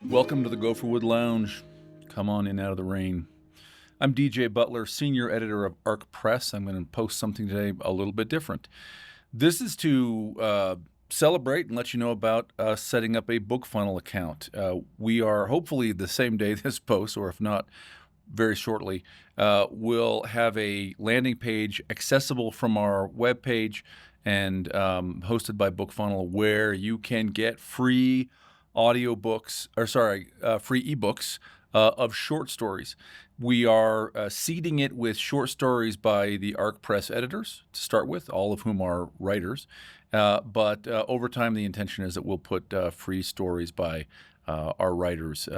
Welcome to the Gopherwood Lounge. Come on in out of the rain. I'm DJ Butler, senior editor of Arc Press. I'm going to post something today a little bit different. This is to celebrate and let you know about setting up a BookFunnel account. We are hopefully the same day this posts, or if not, very shortly, we'll have a landing page accessible from our webpage and hosted by BookFunnel where you can get free free ebooks of short stories. We are seeding it with short stories by the Arc Press editors to start with, all of whom are writers. But over time, the intention is that we'll put free stories by our writers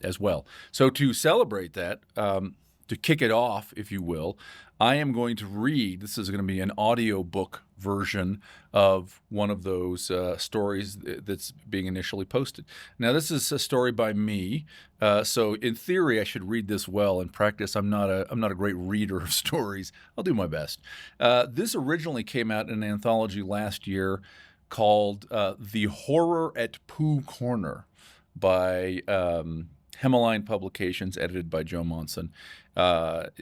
as well. So to celebrate that, to kick it off, if you will, I am going to read, this is going to be an audiobook version of one of those stories that's being initially posted. Now, this is a story by me, so in theory, I should read this well. In practice, I'm not a great reader of stories. I'll do my best. This originally came out in an anthology last year called The Horror at Pooh Corner by Hemmeline Publications, edited by Joe Monson. There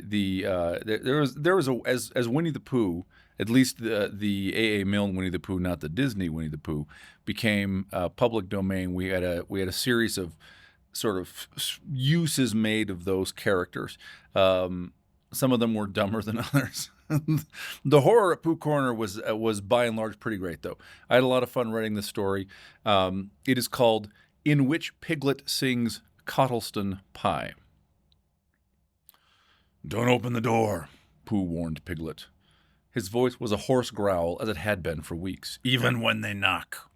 was as Winnie the Pooh, at least the A.A. Milne Winnie the Pooh, not the Disney Winnie the Pooh, became public domain. We had a series of sort of uses made of those characters. Some of them were dumber than others. The Horror at Pooh Corner was by and large pretty great, though. I had a lot of fun writing this story. It is called In Which Piglet Sings Cottleston Pie. "Don't open the door," Pooh warned Piglet. His voice was a hoarse growl, as it had been for weeks, "even when they knock."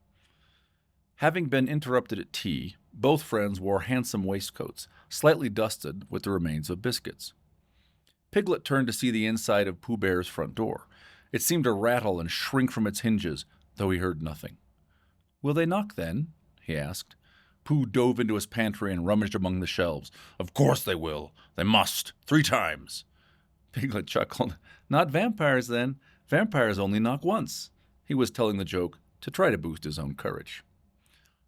Having been interrupted at tea, both friends wore handsome waistcoats, slightly dusted with the remains of biscuits. Piglet turned to see the inside of Pooh Bear's front door. It seemed to rattle and shrink from its hinges, though he heard nothing. "Will they knock, then?" he asked. Pooh dove into his pantry and rummaged among the shelves. "Of course they will. They must. 3 times. Piglet chuckled. "Not vampires, then. Vampires only knock once." He was telling the joke to try to boost his own courage.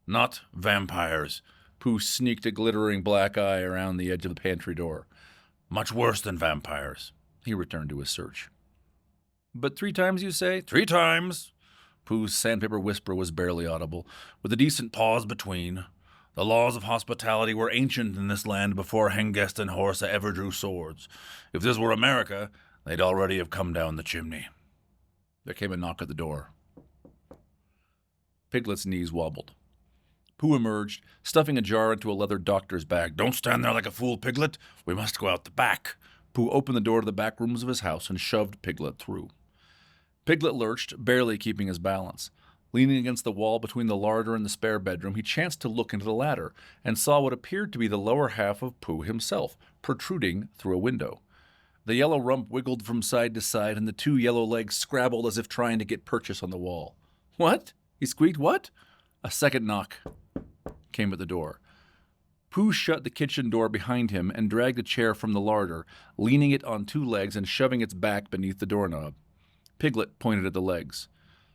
"Not vampires." Pooh sneaked a glittering black eye around the edge of the pantry door. "Much worse than vampires." He returned to his search. "But 3 times, you say?" "3 times." Pooh's sandpaper whisper was barely audible, with a decent pause between. "The laws of hospitality were ancient in this land before Hengest and Horsa ever drew swords. If this were America, they'd already have come down the chimney." There came a knock at the door. Piglet's knees wobbled. Pooh emerged, stuffing a jar into a leather doctor's bag. "Don't stand there like a fool, Piglet. We must go out the back." Pooh opened the door to the back rooms of his house and shoved Piglet through. Piglet lurched, barely keeping his balance. Leaning against the wall between the larder and the spare bedroom, he chanced to look into the latter and saw what appeared to be the lower half of Pooh himself, protruding through a window. The yellow rump wiggled from side to side, and the 2 yellow legs scrabbled as if trying to get purchase on the wall. "What?" he squeaked. "What?" A second knock came at the door. Pooh shut the kitchen door behind him and dragged a chair from the larder, leaning it on 2 legs and shoving its back beneath the doorknob. Piglet pointed at the legs.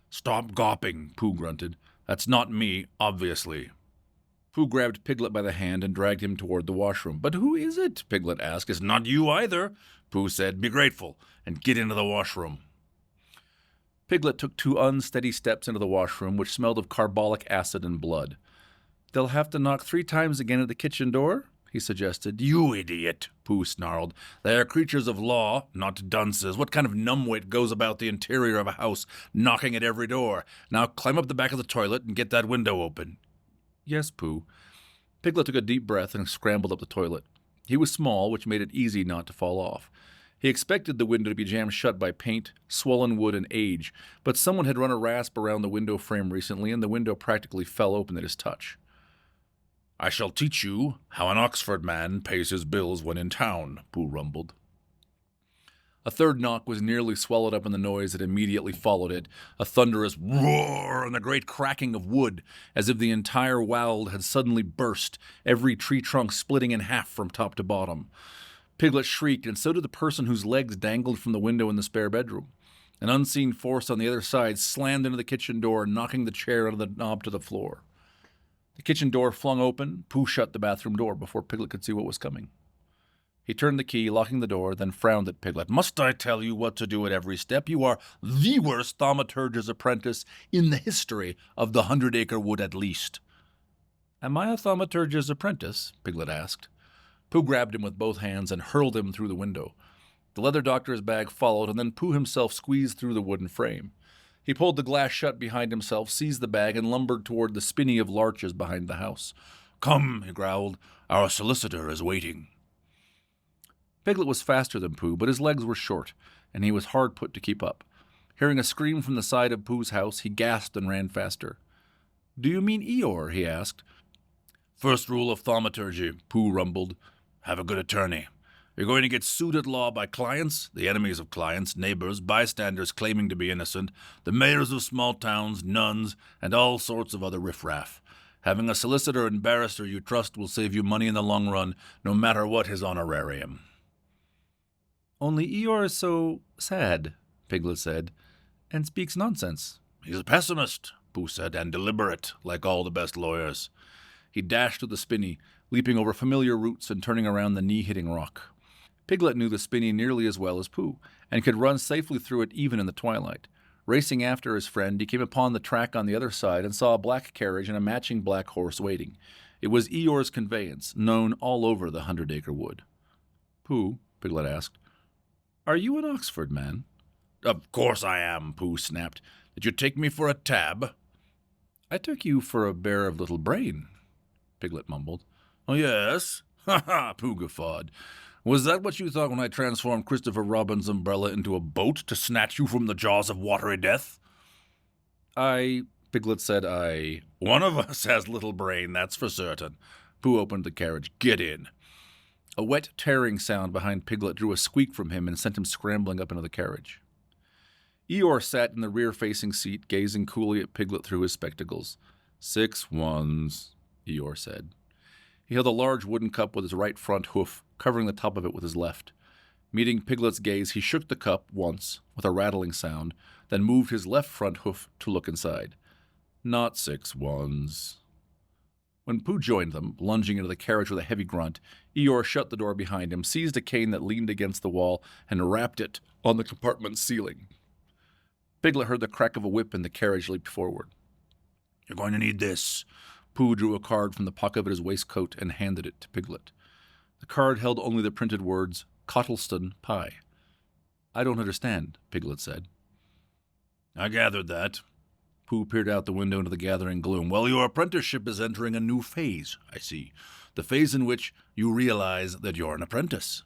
"Stop gawping," Pooh grunted. "That's not me, obviously." Pooh grabbed Piglet by the hand and dragged him toward the washroom. "But who is it?" Piglet asked. "It's not you either," Pooh said. "Be grateful and get into the washroom." Piglet took 2 unsteady steps into the washroom, which smelled of carbolic acid and blood. "They'll have to knock 3 times again at the kitchen door?" he suggested. "You idiot," Pooh snarled. "They are creatures of law, not dunces. What kind of numbwit goes about the interior of a house, knocking at every door? Now climb up the back of the toilet and get that window open." "Yes, Pooh." Piglet took a deep breath and scrambled up the toilet. He was small, which made it easy not to fall off. He expected the window to be jammed shut by paint, swollen wood, and age, but someone had run a rasp around the window frame recently, and the window practically fell open at his touch. "I shall teach you how an Oxford man pays his bills when in town," Pooh rumbled. A third knock was nearly swallowed up in the noise that immediately followed it, a thunderous roar and the great cracking of wood, as if the entire world had suddenly burst, every tree trunk splitting in half from top to bottom. Piglet shrieked, and so did the person whose legs dangled from the window in the spare bedroom. An unseen force on the other side slammed into the kitchen door, knocking the chair out of the knob to the floor. The kitchen door flung open. Pooh shut the bathroom door before Piglet could see what was coming. He turned the key, locking the door, then frowned at Piglet. "Must I tell you what to do at every step? You are the worst thaumaturge's apprentice in the history of the 100-acre wood at least." "Am I a thaumaturge's apprentice?" Piglet asked. Pooh grabbed him with both hands and hurled him through the window. The leather doctor's bag followed, and then Pooh himself squeezed through the wooden frame. He pulled the glass shut behind himself, seized the bag, and lumbered toward the spinney of larches behind the house. "Come," he growled. "Our solicitor is waiting." Piglet was faster than Pooh, but his legs were short, and he was hard put to keep up. Hearing a scream from the side of Pooh's house, he gasped and ran faster. "Do you mean Eeyore?" he asked. "First rule of thaumaturgy," Pooh rumbled. "Have a good attorney. You're going to get sued at law by clients, the enemies of clients, neighbors, bystanders claiming to be innocent, the mayors of small towns, nuns, and all sorts of other riffraff. Having a solicitor and barrister you trust will save you money in the long run, no matter what his honorarium." "Only Eeyore is so sad," Piglet said, "and speaks nonsense." "He's a pessimist," Pooh said, "and deliberate, like all the best lawyers." He dashed to the spinney, leaping over familiar roots and turning around the knee-hitting rock. Piglet knew the spinney nearly as well as Pooh, and could run safely through it even in the twilight. Racing after his friend, he came upon the track on the other side and saw a black carriage and a matching black horse waiting. It was Eeyore's conveyance, known all over the 100-acre wood. "Pooh," Piglet asked, "are you an Oxford man?" "Of course I am," Pooh snapped. "Did you take me for a tab?" "I took you for a bear of little brain," Piglet mumbled. "Oh, yes?" "Ha ha!" Pooh guffawed. "Was that what you thought when I transformed Christopher Robin's umbrella into a boat to snatch you from the jaws of watery death?" Piglet said, "One of us has little brain, that's for certain." Pooh opened the carriage. "Get in." A wet, tearing sound behind Piglet drew a squeak from him and sent him scrambling up into the carriage. Eeyore sat in the rear-facing seat, gazing coolly at Piglet through his spectacles. "6 1s, Eeyore said. He held a large wooden cup with his right front hoof, covering the top of it with his left. Meeting Piglet's gaze, he shook the cup once, with a rattling sound, then moved his left front hoof to look inside. "Not 6 1s. When Pooh joined them, lunging into the carriage with a heavy grunt, Eeyore shut the door behind him, seized a cane that leaned against the wall, and rapped it on the compartment's ceiling. Piglet heard the crack of a whip and the carriage leaped forward. "You're going to need this." Pooh drew a card from the pocket of his waistcoat and handed it to Piglet. The card held only the printed words, "Cottleston Pie." "I don't understand," Piglet said. "I gathered that." Pooh peered out the window into the gathering gloom. "Well, your apprenticeship is entering a new phase, I see. The phase in which you realize that you're an apprentice."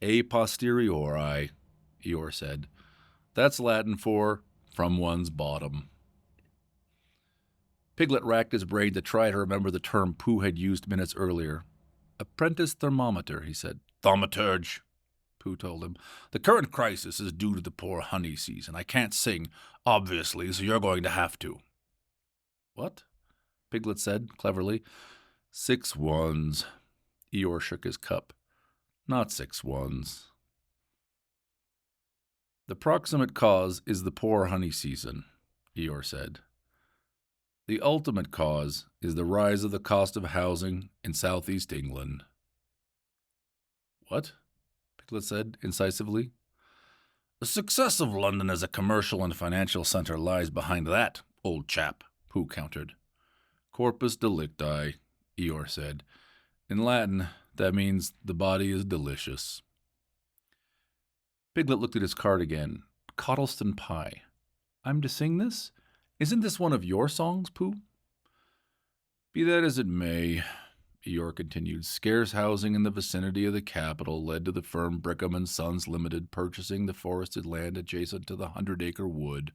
"A posteriori," Eeyore said. "That's Latin for from one's bottom." Piglet racked his brain to try to remember the term Pooh had used minutes earlier. "Apprentice thermometer," he said. "Thaumaturge," Pooh told him. "The current crisis is due to the poor honey season. I can't sing, obviously, so you're going to have to." "What?" Piglet said, cleverly. 6 1s. Eeyore shook his cup. "Not 6 1s. The proximate cause is the poor honey season," Eeyore said. "The ultimate cause is the rise of the cost of housing in southeast England." "What?" Piglet said, incisively. "The success of London as a commercial and financial centre lies behind that, old chap," Pooh countered. "Corpus delicti," Eeyore said. "In Latin, that means the body is delicious." Piglet looked at his card again. "Cottleston Pie. I'm to sing this? Isn't this one of your songs, Pooh?" "Be that as it may," Eeyore continued, "scarce housing in the vicinity of the capital led to the firm Brickham and Sons Limited purchasing the forested land adjacent to the 100-acre wood,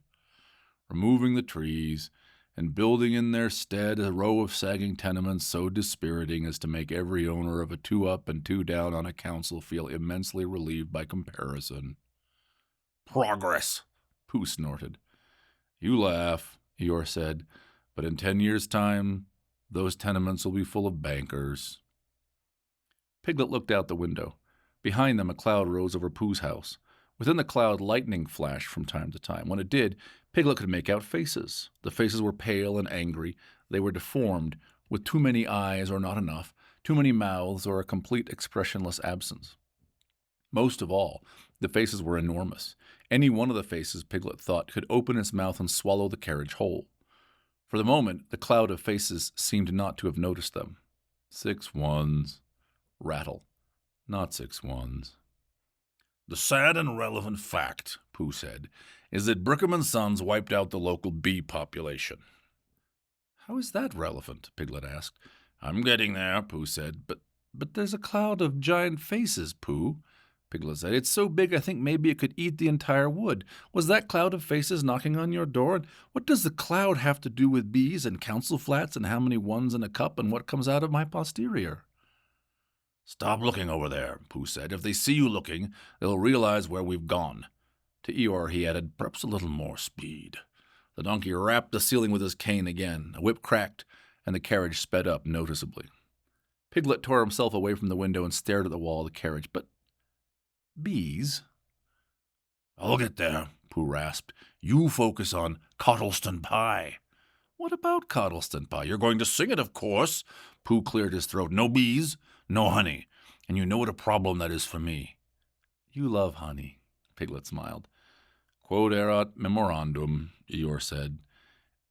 removing the trees, and building in their stead a row of sagging tenements so dispiriting as to make every owner of a 2-up and 2-down on a council feel immensely relieved by comparison." "Progress," Pooh snorted. "You laugh," Eeyore said, "but in 10 years' time, those tenements will be full of bankers." Piglet looked out the window. Behind them, a cloud rose over Pooh's house. Within the cloud, lightning flashed from time to time. When it did, Piglet could make out faces. The faces were pale and angry. They were deformed, with too many eyes or not enough, too many mouths or a complete expressionless absence. Most of all, the faces were enormous. Any one of the faces, Piglet thought, could open its mouth and swallow the carriage whole. For the moment, the cloud of faces seemed not to have noticed them. 6 ones. Rattle. Not 6 ones. The sad and relevant fact, Pooh said, is that Brickham & Sons wiped out the local bee population. How is that relevant? Piglet asked. I'm getting there, Pooh said. But there's a cloud of giant faces, Pooh, Piglet said. It's so big I think maybe it could eat the entire wood. Was that cloud of faces knocking on your door? And what does the cloud have to do with bees and council flats and how many ones in a cup and what comes out of my posterior? Stop looking over there, Pooh said. If they see you looking, they'll realize where we've gone. To Eeyore he added, perhaps a little more speed. The donkey rapped the ceiling with his cane again. A whip cracked, and the carriage sped up noticeably. Piglet tore himself away from the window and stared at the wall of the carriage. But bees? I'll get there, Pooh rasped. You focus on Cottleston Pie. What about Cottleston Pie? You're going to sing it, of course. Pooh cleared his throat. No bees, no honey. And you know what a problem that is for me. You love honey, Piglet smiled. Quod erat memorandum, Eeyore said.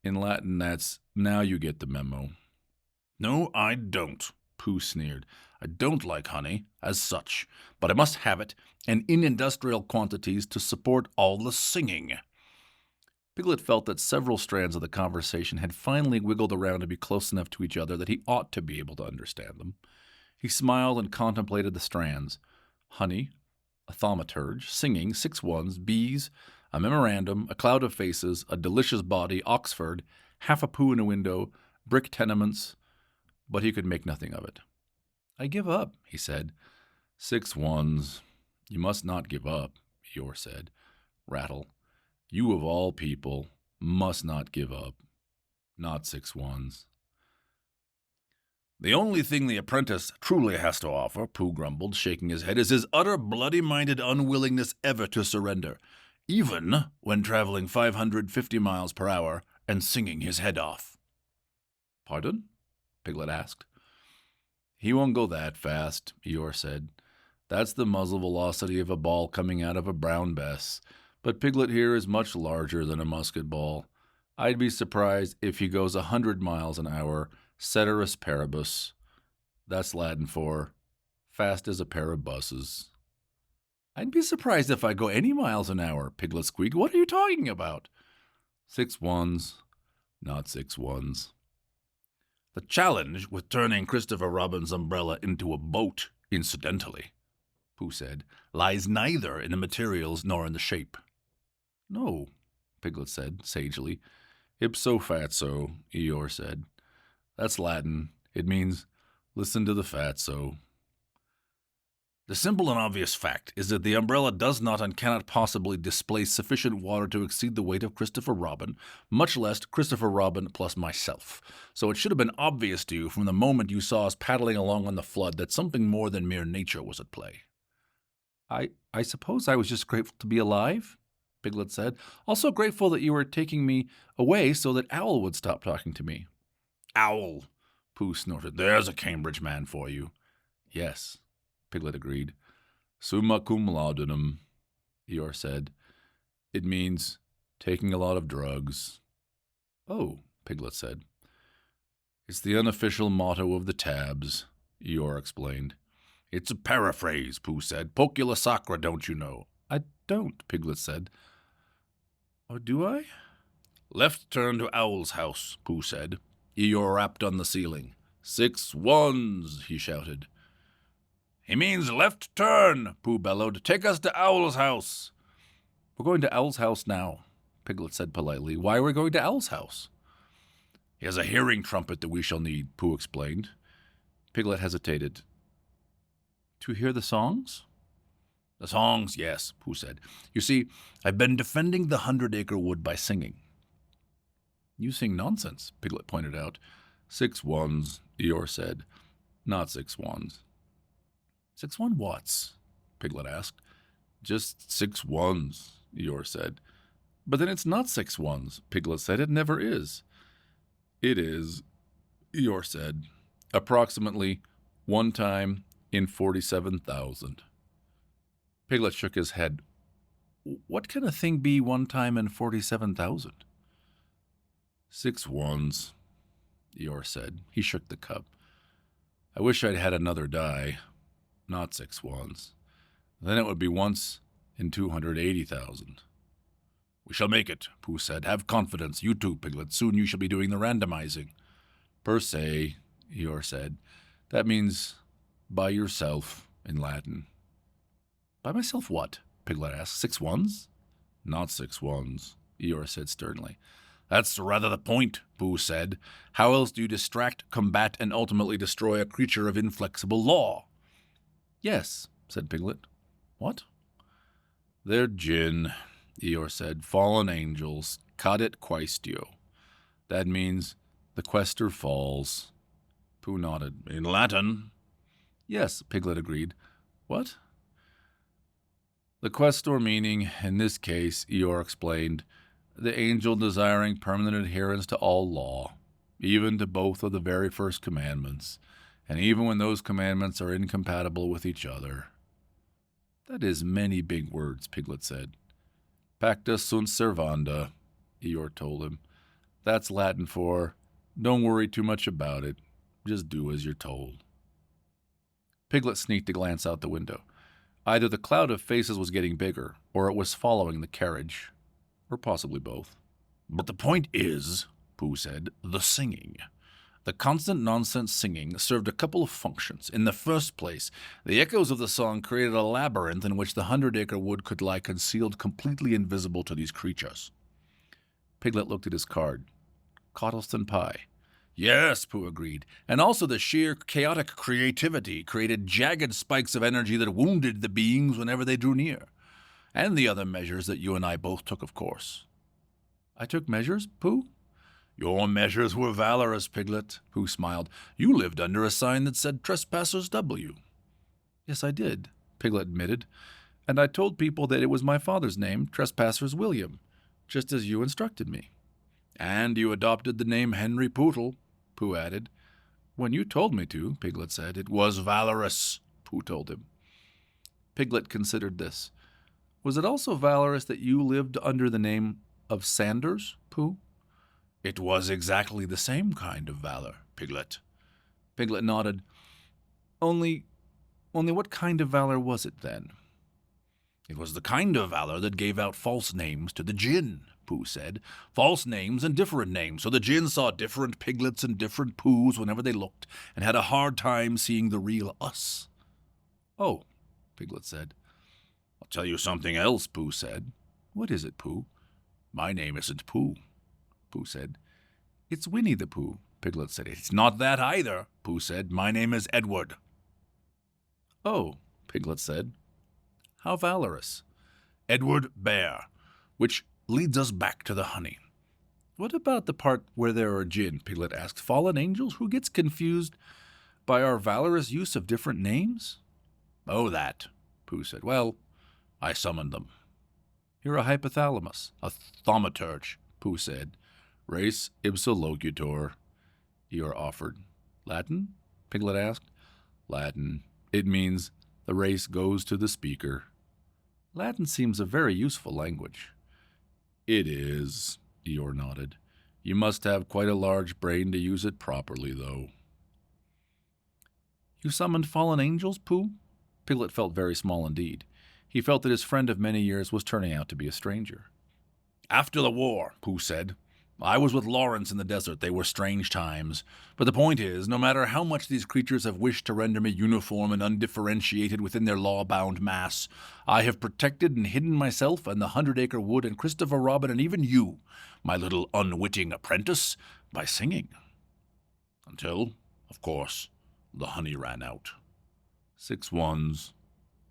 In Latin, that's, now you get the memo. No, I don't, Pooh sneered. I don't like honey, as such, but I must have it, and in industrial quantities to support all the singing. Piglet felt that several strands of the conversation had finally wiggled around to be close enough to each other that he ought to be able to understand them. He smiled and contemplated the strands. Honey, a thaumaturge, singing, 6 ones, bees, a memorandum, a cloud of faces, a delicious body, Oxford, half a Pooh in a window, brick tenements, but he could make nothing of it. I give up, he said. 6 ones. You must not give up, Eeyore said. Rattle. You of all people must not give up. Not 6 ones. The only thing the apprentice truly has to offer, Pooh grumbled, shaking his head, is his utter bloody-minded unwillingness ever to surrender, even when traveling 550 miles per hour and singing his head off. Pardon? Piglet asked. He won't go that fast, Eeyore said. That's the muzzle velocity of a ball coming out of a brown bess, but Piglet here is much larger than a musket ball. I'd be surprised if he goes 100 miles an hour, ceteris paribus. That's Latin for fast as a pair of buses. I'd be surprised if I go any miles an hour, Piglet squeaked. What are you talking about? 6 ones, not 6 ones. The challenge with turning Christopher Robin's umbrella into a boat, incidentally, Pooh said, lies neither in the materials nor in the shape. No, Piglet said, sagely. Ipso fatso, Eeyore said. That's Latin. It means, listen to the fatso. The simple and obvious fact is that the umbrella does not and cannot possibly displace sufficient water to exceed the weight of Christopher Robin, much less Christopher Robin plus myself. So it should have been obvious to you from the moment you saw us paddling along on the flood that something more than mere nature was at play. I suppose I was just grateful to be alive, Piglet said. Also grateful that you were taking me away so that Owl would stop talking to me. Owl, Pooh snorted. There's a Cambridge man for you. Yes, Piglet agreed. Summa cum laudanum, Eeyore said. It means taking a lot of drugs. Oh, Piglet said. It's the unofficial motto of the Tabs, Eeyore explained. It's a paraphrase, Pooh said. Pocula sacra, don't you know? I don't, Piglet said. Oh, do I? Left turn to Owl's house, Pooh said. Eeyore rapped on the ceiling. 6 ones, he shouted. He means left turn, Pooh bellowed. Take us to Owl's house. We're going to Owl's house now, Piglet said politely. Why are we going to Owl's house? He has a hearing trumpet that we shall need, Pooh explained. Piglet hesitated. To hear the songs? The songs, yes, Pooh said. You see, I've been defending the 100-acre wood by singing. You sing nonsense, Piglet pointed out. 6 ones, Eeyore said. Not 6 ones. 6 1 whats? Piglet asked. Just 6 ones, Eeyore said. But then it's not 6 ones, Piglet said. It never is. It is, Eeyore said. Approximately 1 time in 47,000. Piglet shook his head. What can a thing be 1 time in 47,000? 6 ones, Eeyore said. He shook the cup. I wish I'd had another die. Not 6 ones. Then it would be once in 280,000. We shall make it, Pooh said. Have confidence. You too, Piglet. Soon you shall be doing the randomizing. Per se, Eeyore said. That means by yourself in Latin. By myself what? Piglet asked. 6 ones? Not 6 ones, Eeyore said sternly. That's rather the point, Pooh said. How else do you distract, combat, and ultimately destroy a creature of inflexible law? Yes, said Piglet. What? They're jinn, Eeyore said. Fallen angels. Cadet quaestio. That means the quester falls. Pooh nodded. In Latin? Yes, Piglet agreed. What? The questor meaning, in this case, Eeyore explained, the angel desiring permanent adherence to all law, even to both of the very first commandments, and even when those commandments are incompatible with each other. That is many big words, Piglet said. Pacta sunt servanda, Eeyore told him. That's Latin for, don't worry too much about it, just do as you're told. Piglet sneaked a glance out the window. Either the cloud of faces was getting bigger, or it was following the carriage, or possibly both. But the point is, Pooh said, the singing. The constant nonsense singing served a couple of functions. In the first place, the echoes of the song created a labyrinth in which the 100-acre wood could lie concealed, completely invisible to these creatures. Piglet looked at his card. Cottleston pie. Yes, Pooh agreed, and also the sheer chaotic creativity created jagged spikes of energy that wounded the beings whenever they drew near. And the other measures that you and I both took, of course. I took measures, Pooh? Your measures were valorous, Piglet, Pooh smiled. You lived under a sign that said Trespassers W. Yes, I did, Piglet admitted, and I told people that it was my father's name, Trespassers William, just as you instructed me. And you adopted the name Henry Pootle, Pooh added. When you told me to, Piglet said. It was valorous, Pooh told him. Piglet considered this. Was it also valorous that you lived under the name of Sanders, Pooh? It was exactly the same kind of valor, Piglet. Piglet nodded. Only what kind of valor was it then? It was the kind of valor that gave out false names to the jinn, Pooh said. False names and different names, so the jinn saw different piglets and different Poohs whenever they looked, and had a hard time seeing the real us. Oh, Piglet said. I'll tell you something else, Pooh said. What is it, Pooh? My name isn't Pooh, Pooh said. It's Winnie the Pooh, Piglet said. It's not that either, Pooh said. My name is Edward. Oh, Piglet said. How valorous. Edward Bear, which leads us back to the honey. What about the part where there are jinn, Piglet asked. Fallen angels? Who gets confused by our valorous use of different names? Oh, that, Pooh said. Well, I summoned them. You're a hypothalamus, a thaumaturge, Pooh said. Res ipsa locutor, Eeyore offered. Latin? Piglet asked. Latin. It means the race goes to the speaker. Latin seems a very useful language. It is, Eeyore nodded. You must have quite a large brain to use it properly, though. You summoned fallen angels, Pooh? Piglet felt very small indeed. He felt that his friend of many years was turning out to be a stranger. After the war, Pooh said. I was with Lawrence in the desert. They were strange times. But the point is, no matter how much these creatures have wished to render me uniform and undifferentiated within their law-bound mass, I have protected and hidden myself and the 100-acre wood and Christopher Robin and even you, my little unwitting apprentice, by singing. Until, of course, the honey ran out. 6 ones,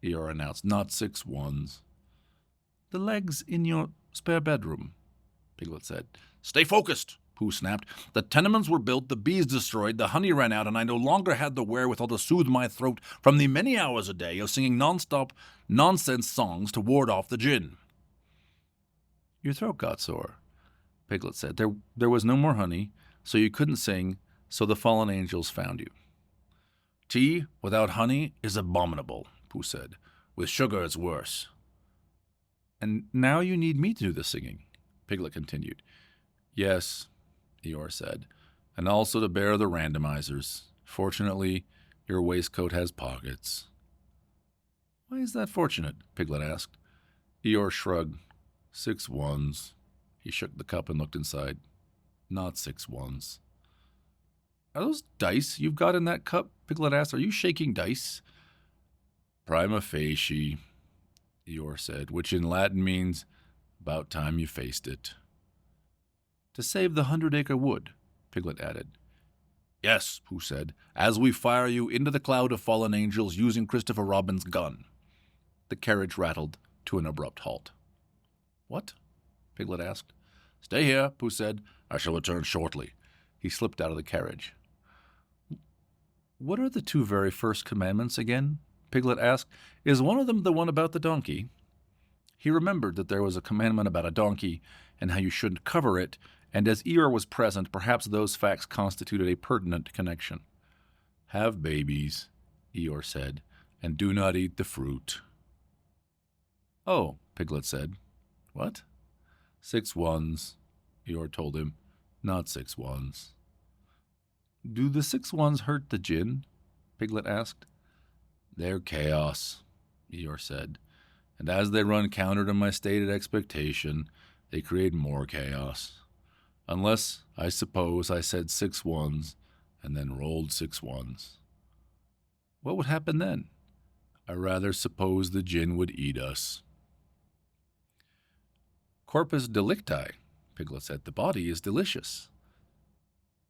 Eeyore announced. Not 6 ones. The legs in your spare bedroom, Piglet said. Stay focused, Pooh snapped. The tenements were built, the bees destroyed, the honey ran out, and I no longer had the wherewithal to soothe my throat from the many hours a day of singing non-stop nonsense songs to ward off the jinn. Your throat got sore, Piglet said. There was no more honey, so you couldn't sing, So the fallen angels found you. Tea without honey is abominable, Pooh said. With sugar it's worse. And now you need me to do the singing, Piglet continued. Yes, Eeyore said, and also to bear the randomizers. Fortunately, your waistcoat has pockets. Why is that fortunate? Piglet asked. Eeyore shrugged. 6 ones. He shook the cup and looked inside. Not 6 ones. Are those dice you've got in that cup? Piglet asked. Are you shaking dice? Prima facie, Eeyore said, which in Latin means, about time you faced it. To save the 100-acre wood, Piglet added. Yes, Pooh said, as we fire you into the cloud of fallen angels using Christopher Robin's gun. The carriage rattled to an abrupt halt. What? Piglet asked. Stay here, Pooh said. I shall return shortly. He slipped out of the carriage. What are the 2 very first commandments again? Piglet asked. Is one of them the one about the donkey? He remembered that there was a commandment about a donkey and how you shouldn't cover it, and as Eeyore was present, perhaps those facts constituted a pertinent connection. Have babies, Eeyore said, and do not eat the fruit. Oh, Piglet said. What? 6 ones, Eeyore told him. Not 6 ones. Do the 6 ones hurt the djinn? Piglet asked. They're chaos, Eeyore said, and as they run counter to my stated expectation, they create more chaos. Unless, I suppose, I said 6 ones and then rolled 6 ones. What would happen then? I rather suppose the djinn would eat us. Corpus delicti, Piglet said. The body is delicious.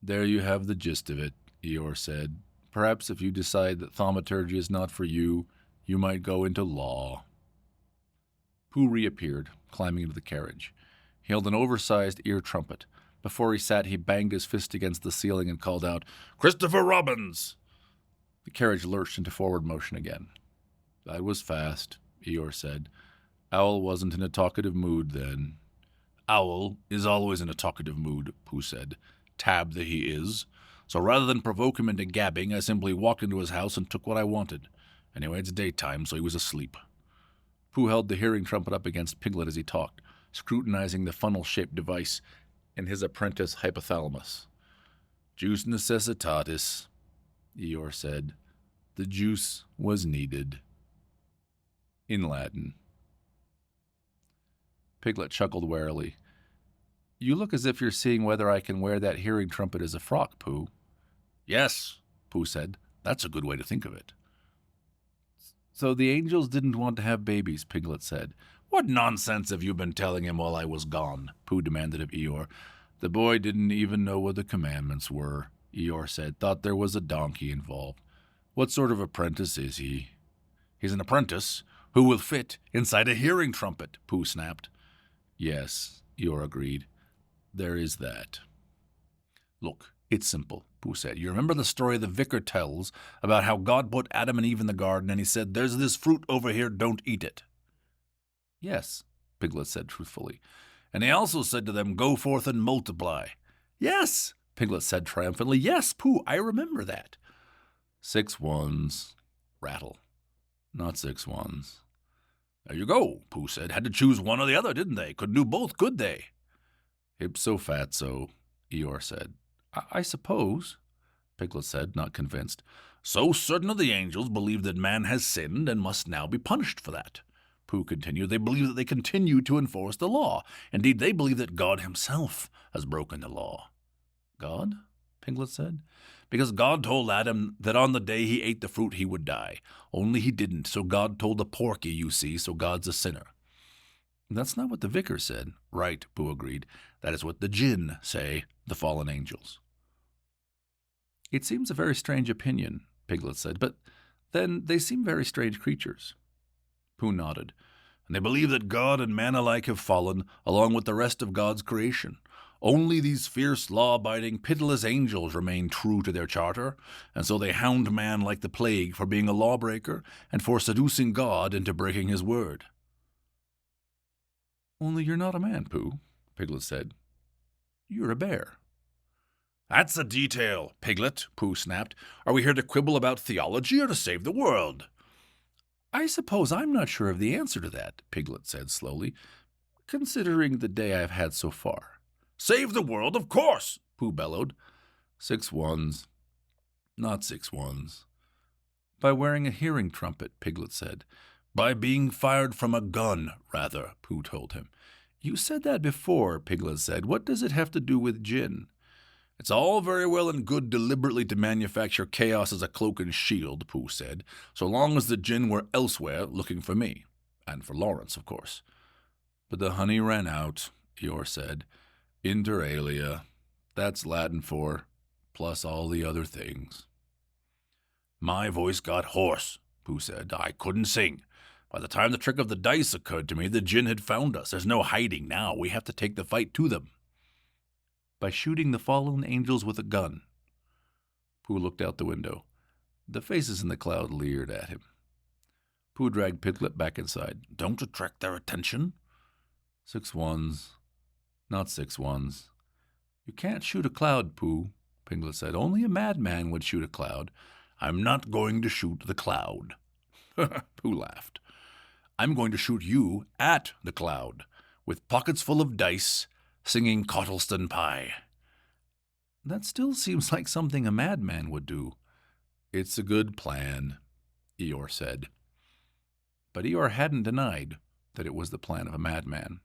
There you have the gist of it, Eeyore said. Perhaps if you decide that thaumaturgy is not for you, you might go into law. Pooh reappeared, climbing into the carriage. He held an oversized ear trumpet. Before he sat, he banged his fist against the ceiling and called out, Christopher Robins! The carriage lurched into forward motion again. That was fast, Eeyore said. Owl wasn't in a talkative mood then. Owl is always in a talkative mood, Pooh said. Tab that he is. So rather than provoke him into gabbing, I simply walked into his house and took what I wanted. Anyway, it's daytime, so he was asleep. Pooh held the hearing trumpet up against Piglet as he talked, scrutinizing the funnel-shaped device in his apprentice hypothalamus. Juice necessitatis, Eeyore said. The juice was needed. In Latin. Piglet chuckled warily. You look as if you're seeing whether I can wear that hearing trumpet as a frock, Pooh. Yes, Pooh said. That's a good way to think of it. So the angels didn't want to have babies, Piglet said. What nonsense have you been telling him while I was gone? Pooh demanded of Eeyore. The boy didn't even know what the commandments were, Eeyore said. Thought there was a donkey involved. What sort of apprentice is he? He's an apprentice who will fit inside a hearing trumpet, Pooh snapped. Yes, Eeyore agreed. There is that. Look, it's simple, Pooh said. You remember the story the vicar tells about how God put Adam and Eve in the garden and he said, There's this fruit over here, don't eat it? Yes, Piglet said truthfully. And he also said to them, Go forth and multiply. Yes, Piglet said triumphantly. Yes, Pooh, I remember that. 6 ones. Rattle. Not 6 ones. There you go, Pooh said. Had to choose one or the other, didn't they? Couldn't do both, could they? Ipso fatso, Eeyore said. I suppose, Piglet said, not convinced. So certain of the angels believe that man has sinned and must now be punished for that. Pooh continued. They believe that they continue to enforce the law. Indeed, they believe that God himself has broken the law. God? Piglet said. Because God told Adam that on the day he ate the fruit he would die. Only he didn't, so God told the porky, you see, so God's a sinner. That's not what the vicar said. Right, Pooh agreed. That is what the jinn say, the fallen angels. It seems a very strange opinion, Piglet said, but then they seem very strange creatures. Pooh nodded. And they believe that God and man alike have fallen, along with the rest of God's creation. Only these fierce, law-abiding, pitiless angels remain true to their charter, and so they hound man like the plague for being a lawbreaker and for seducing God into breaking his word. Only you're not a man, Pooh, Piglet said. You're a bear. That's a detail, Piglet, Pooh snapped. Are we here to quibble about theology or to save the world? I suppose I'm not sure of the answer to that, Piglet said slowly, considering the day I've had so far. Save the world, of course, Pooh bellowed. 6 ones. Not 6 ones. By wearing a hearing trumpet, Piglet said. By being fired from a gun, rather, Pooh told him. You said that before, Piglet said. What does it have to do with gin? It's all very well and good deliberately to manufacture chaos as a cloak and shield, Pooh said, so long as the gin were elsewhere looking for me. And for Lawrence, of course. But the honey ran out, Eeyore said. Inter alia. That's Latin for plus all the other things. My voice got hoarse, Pooh said. I couldn't sing. By the time the trick of the dice occurred to me, the gin had found us. There's no hiding now. We have to take the fight to them. By shooting the fallen angels with a gun. Pooh looked out the window. The faces in the cloud leered at him. Pooh dragged Piglet back inside. Don't attract their attention. 6 ones. Not 6 ones. You can't shoot a cloud, Pooh, Piglet said. Only a madman would shoot a cloud. I'm not going to shoot the cloud. Pooh laughed. I'm going to shoot you at the cloud, with pockets full of dice, singing Cottleston Pie. That still seems like something a madman would do. It's a good plan, Eeyore said. But Eeyore hadn't denied that it was the plan of a madman.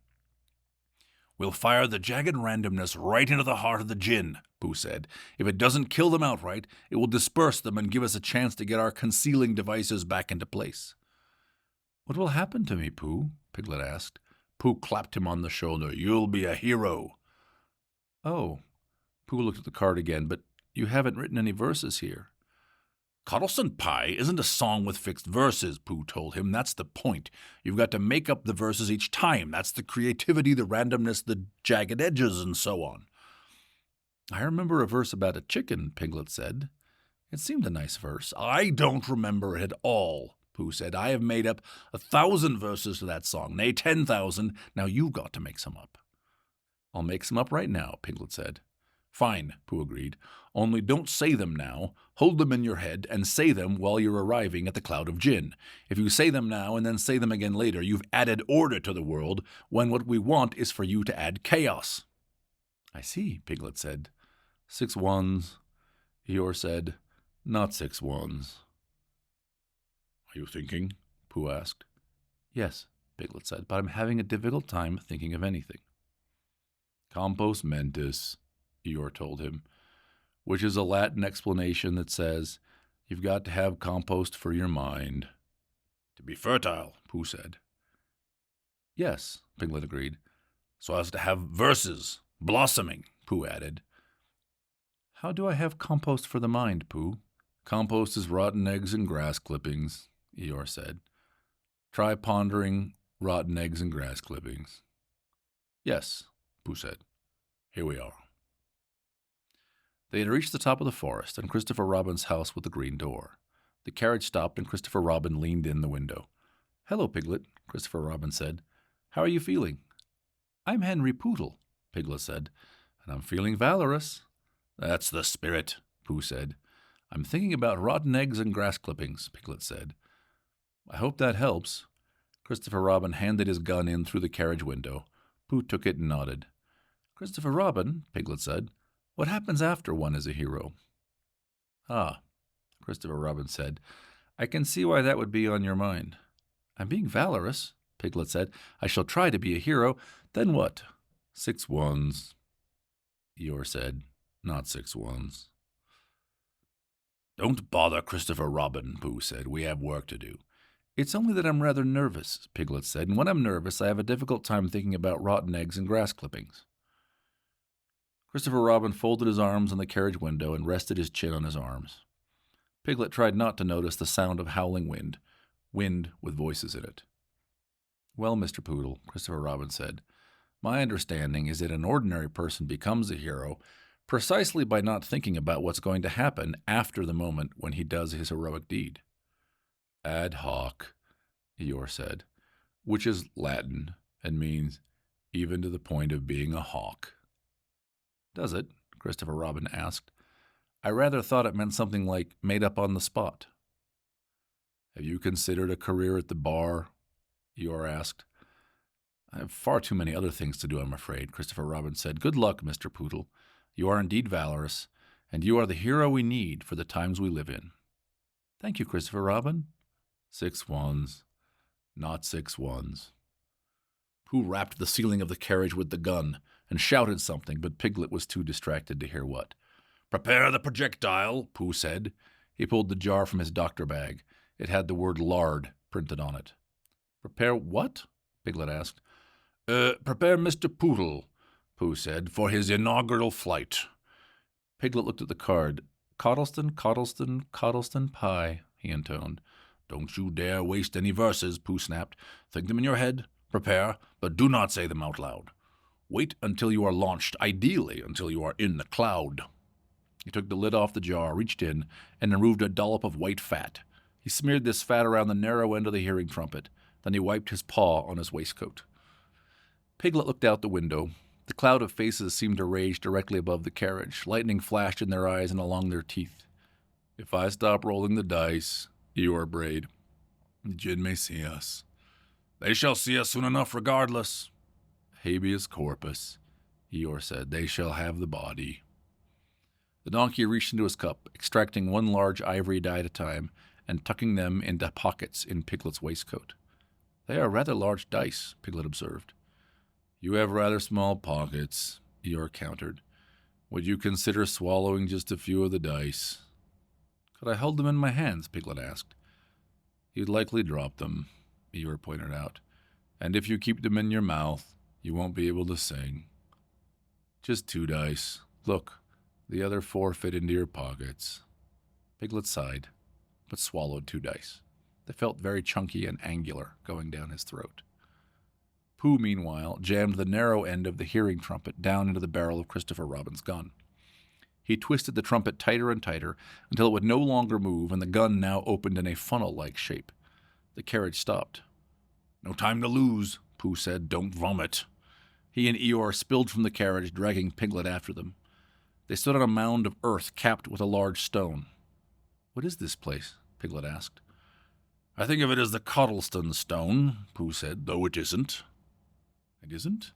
We'll fire the jagged randomness right into the heart of the gin, Pooh said. If it doesn't kill them outright, it will disperse them and give us a chance to get our concealing devices back into place. What will happen to me, Pooh? Piglet asked. Pooh clapped him on the shoulder. You'll be a hero. Oh. Pooh looked at the card again, but you haven't written any verses here. Cottleston Pie isn't a song with fixed verses, Pooh told him. That's the point. You've got to make up the verses each time. That's the creativity, the randomness, the jagged edges, and so on. I remember a verse about a chicken, Piglet said. It seemed a nice verse. I don't remember it at all, Pooh said. I have made up 1,000 verses to that song, nay, 10,000. Now you've got to make some up. I'll make some up right now, Piglet said. Fine, Pooh agreed. Only don't say them now. Hold them in your head and say them while you're arriving at the cloud of gin. If you say them now and then say them again later, you've added order to the world, when what we want is for you to add chaos. I see, Piglet said. 6 ones. Eeyore said, not 6 ones. Are you thinking? Pooh asked. Yes, Piglet said, but I'm having a difficult time thinking of anything. Compos mentis, Eeyore told him, which is a Latin explanation that says, you've got to have compost for your mind. To be fertile, Pooh said. Yes, Piglet agreed. So as to have verses, blossoming, Pooh added. How do I have compost for the mind, Pooh? Compost is rotten eggs and grass clippings, Eeyore said. Try pondering rotten eggs and grass clippings. Yes, Pooh said. Here we are. They had reached the top of the forest and Christopher Robin's house with the green door. The carriage stopped and Christopher Robin leaned in the window. Hello, Piglet, Christopher Robin said. How are you feeling? I'm Henry Pootle, Piglet said, and I'm feeling valorous. That's the spirit, Pooh said. I'm thinking about rotten eggs and grass clippings, Piglet said. I hope that helps. Christopher Robin handed his gun in through the carriage window. Pooh took it and nodded. Christopher Robin, Piglet said, what happens after one is a hero? Ah, Christopher Robin said, I can see why that would be on your mind. I'm being valorous, Piglet said. I shall try to be a hero. Then what? 6 ones, Eeyore said, not 6 ones. Don't bother, Christopher Robin, Pooh said. We have work to do. It's only that I'm rather nervous, Piglet said, and when I'm nervous I have a difficult time thinking about rotten eggs and grass clippings. Christopher Robin folded his arms on the carriage window and rested his chin on his arms. Piglet tried not to notice the sound of howling wind with voices in it. Well, Mr. Poodle, Christopher Robin said, my understanding is that an ordinary person becomes a hero precisely by not thinking about what's going to happen after the moment when he does his heroic deed. Ad hoc, Eeyore said, which is Latin and means even to the point of being a hawk. Does it? Christopher Robin asked. I rather thought it meant something like made up on the spot. Have you considered a career at the bar? Eeyore asked. I have far too many other things to do, I'm afraid, Christopher Robin said. Good luck, Mr. Poodle. You are indeed valorous, and you are the hero we need for the times we live in. Thank you, Christopher Robin. 6 ones, not 6 ones. Pooh rapped the ceiling of the carriage with the gun and shouted something, but Piglet was too distracted to hear what. Prepare the projectile, Pooh said. He pulled the jar from his doctor bag. It had the word lard printed on it. Prepare what? Piglet asked. Prepare Mr. Poodle, Pooh said, for his inaugural flight. Piglet looked at the card. Coddleston, Coddleston, Coddleston pie, he intoned. Don't you dare waste any verses, Pooh snapped. Think them in your head, prepare, but do not say them out loud. Wait until you are launched, ideally until you are in the cloud. He took the lid off the jar, reached in, and removed a dollop of white fat. He smeared this fat around the narrow end of the hearing trumpet. Then he wiped his paw on his waistcoat. Piglet looked out the window. The cloud of faces seemed to rage directly above the carriage. Lightning flashed in their eyes and along their teeth. If I stop rolling the dice, Eeyore brayed, the Jinn may see us. They shall see us soon enough regardless. Habeas corpus, Eeyore said. They shall have the body. The donkey reached into his cup, extracting one large ivory die at a time and tucking them into pockets in Piglet's waistcoat. They are rather large dice, Piglet observed. You have rather small pockets, Eeyore countered. Would you consider swallowing just a few of the dice? Could I hold them in my hands? Piglet asked. You'd likely drop them, Eeyore pointed out. And if you keep them in your mouth, you won't be able to sing. Just 2 dice. Look, the other 4 fit into your pockets. Piglet sighed, but swallowed 2 dice. They felt very chunky and angular going down his throat. Pooh, meanwhile, jammed the narrow end of the hearing trumpet down into the barrel of Christopher Robin's gun. He twisted the trumpet tighter and tighter until it would no longer move, and the gun now opened in a funnel-like shape. The carriage stopped. No time to lose, Pooh said. Don't vomit. He and Eeyore spilled from the carriage, dragging Piglet after them. They stood on a mound of earth capped with a large stone. What is this place? Piglet asked. I think of it as the Coddleston Stone, Pooh said, though it isn't. It isn't?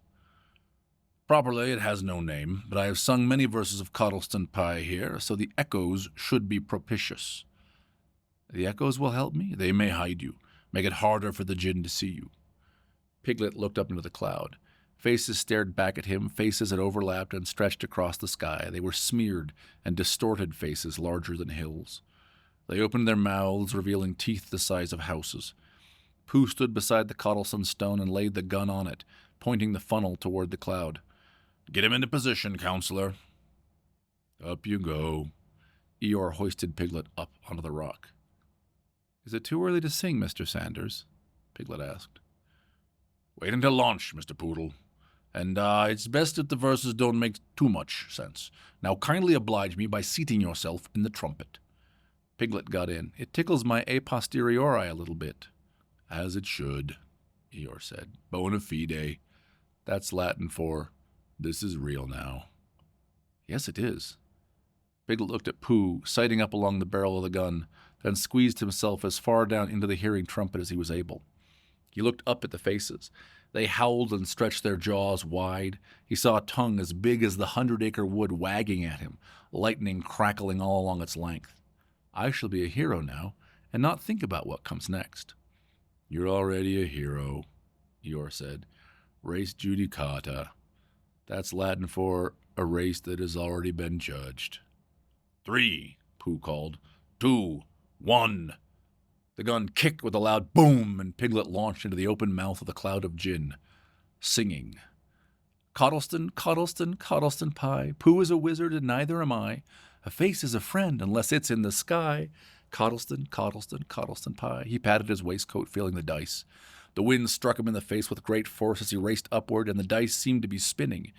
Properly, it has no name, but I have sung many verses of Coddleston Pie here, so the echoes should be propitious. The echoes will help me. They may hide you, make it harder for the Jinn to see you. Piglet looked up into the cloud. Faces stared back at him, faces that overlapped and stretched across the sky. They were smeared and distorted faces larger than hills. They opened their mouths, revealing teeth the size of houses. Pooh stood beside the Coddleston Stone and laid the gun on it, pointing the funnel toward the cloud. Get him into position, counselor. Up you go. Eeyore hoisted Piglet up onto the rock. Is it too early to sing, Mr. Sanders? Piglet asked. Wait until launch, Mr. Poodle. And it's best if the verses don't make too much sense. Now kindly oblige me by seating yourself in the trumpet. Piglet got in. It tickles my a posteriori a little bit. As it should, Eeyore said. Bona fide. That's Latin for, this is real now. Yes, it is. Piglet looked at Pooh, sighting up along the barrel of the gun, then squeezed himself as far down into the hearing trumpet as he was able. He looked up at the faces. They howled and stretched their jaws wide. He saw a tongue as big as the 100-acre wood wagging at him, lightning crackling all along its length. I shall be a hero now, and not think about what comes next. You're already a hero, Eeyore said. Res judicata. That's Latin for a race that has already been judged. 3, Pooh called. 2, 1. The gun kicked with a loud boom, and Piglet launched into the open mouth of the cloud of Jinn, singing. Coddleston, Coddleston, Coddleston pie. Pooh is a wizard, and neither am I. A face is a friend, unless it's in the sky. Coddleston, Coddleston, Coddleston pie. He patted his waistcoat, feeling the dice. The wind struck him in the face with great force as he raced upward, and the dice seemed to be spinning.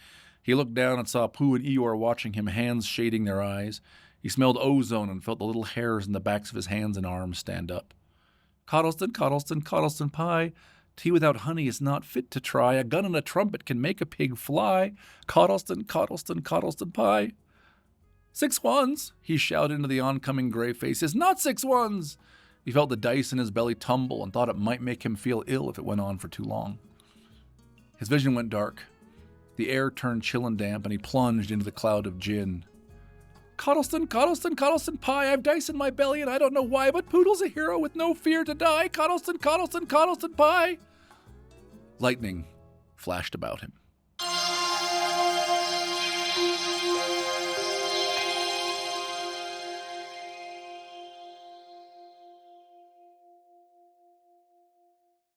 He looked down and saw Pooh and Eeyore watching him, hands shading their eyes. He smelled ozone and felt the little hairs in the backs of his hands and arms stand up. Coddleston, Coddleston, Coddleston pie. Tea without honey is not fit to try. A gun and a trumpet can make a pig fly. Coddleston, Coddleston, Coddleston pie. 6 ones, he shouted into the oncoming gray faces. Not 6 ones! He felt the dice in his belly tumble and thought it might make him feel ill if it went on for too long. His vision went dark. The air turned chill and damp, and he plunged into the cloud of gin. Coddleston, Coddleston, Coddleston pie, I've dice in my belly and I don't know why, but Poodle's a hero with no fear to die. Coddleston, Coddleston, Coddleston pie! Lightning flashed about him.